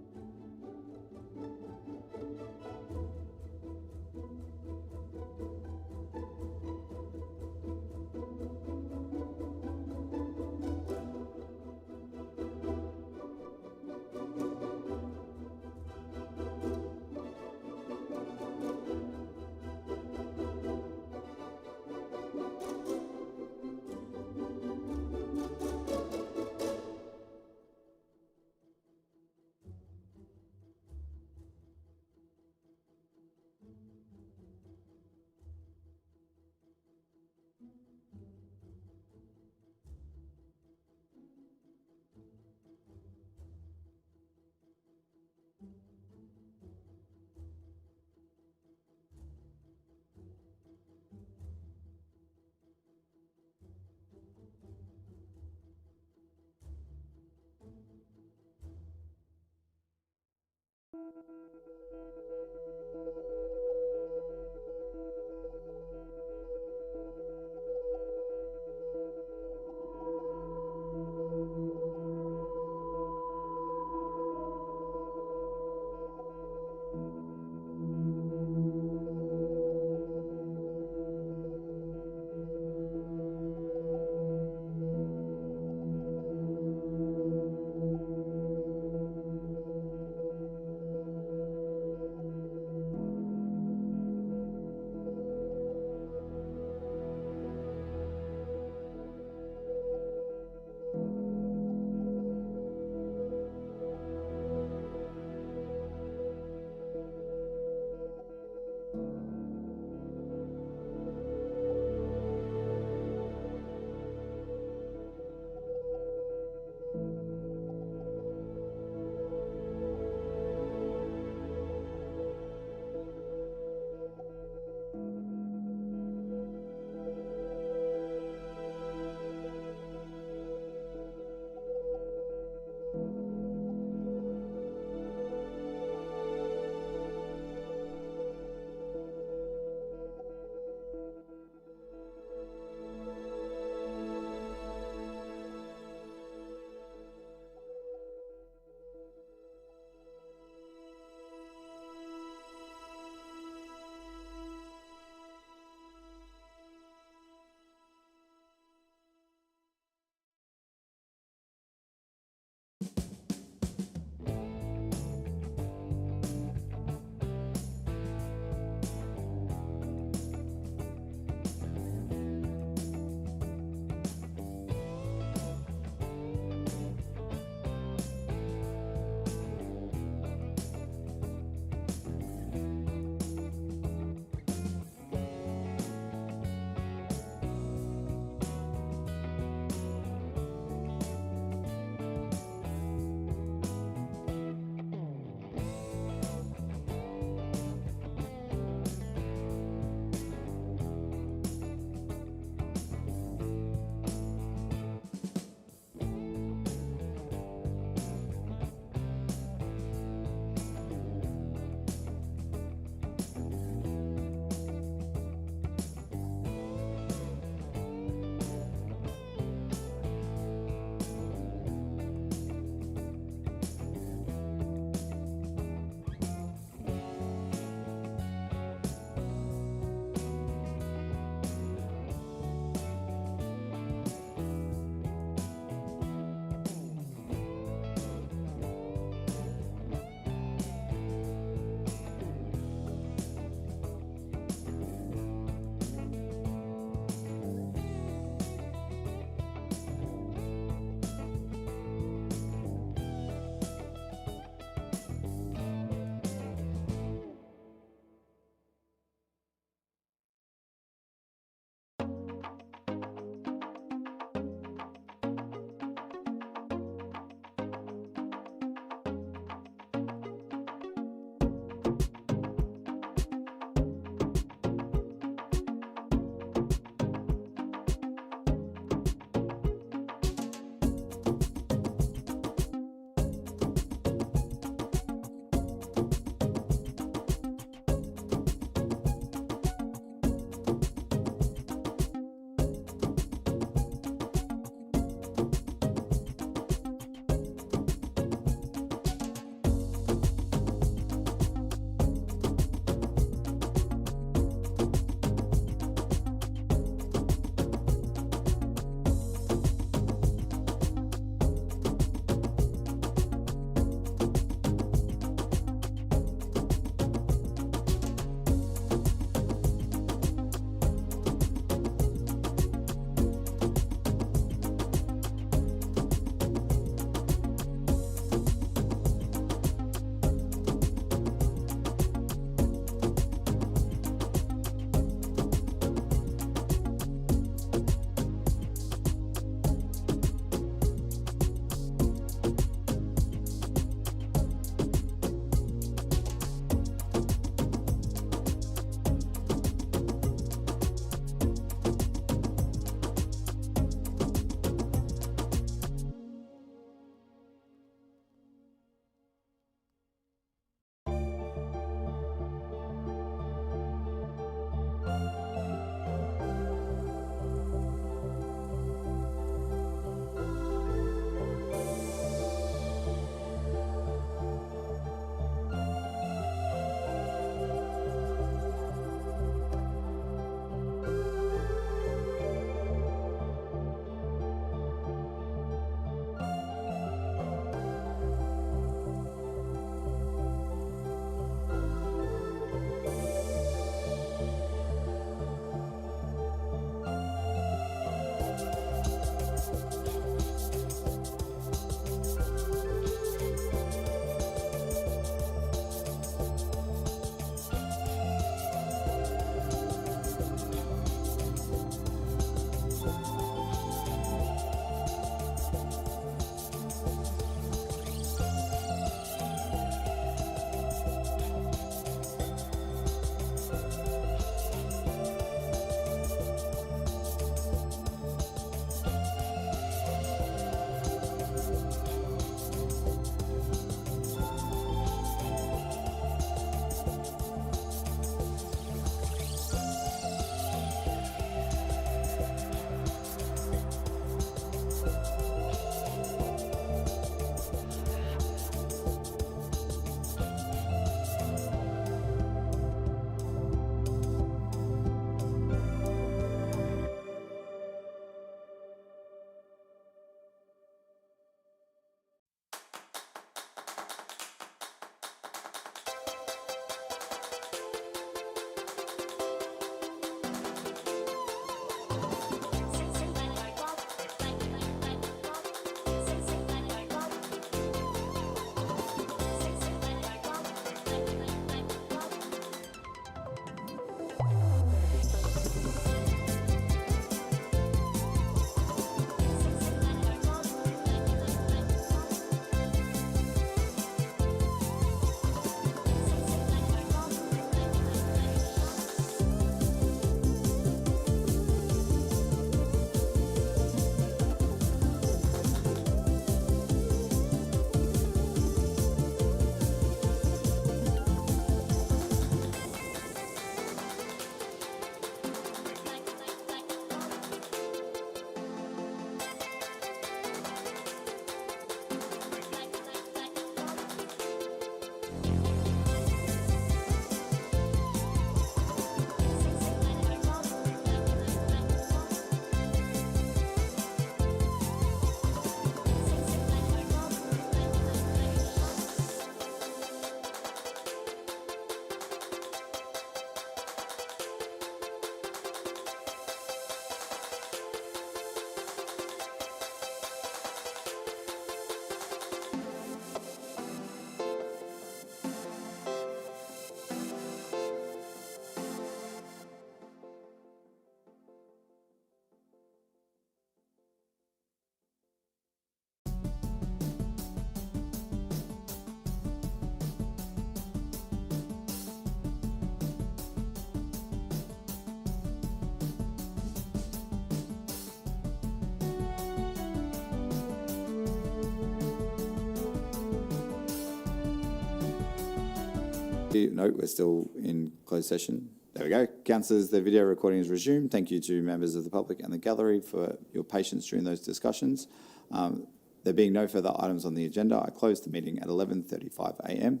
No, we're still in closed session. There we go. Councillors, the video recording is resumed. Thank you to members of the public and the gallery for your patience during those discussions. There being no further items on the agenda, I close the meeting at 11:35 a.m.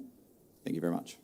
Thank you very much.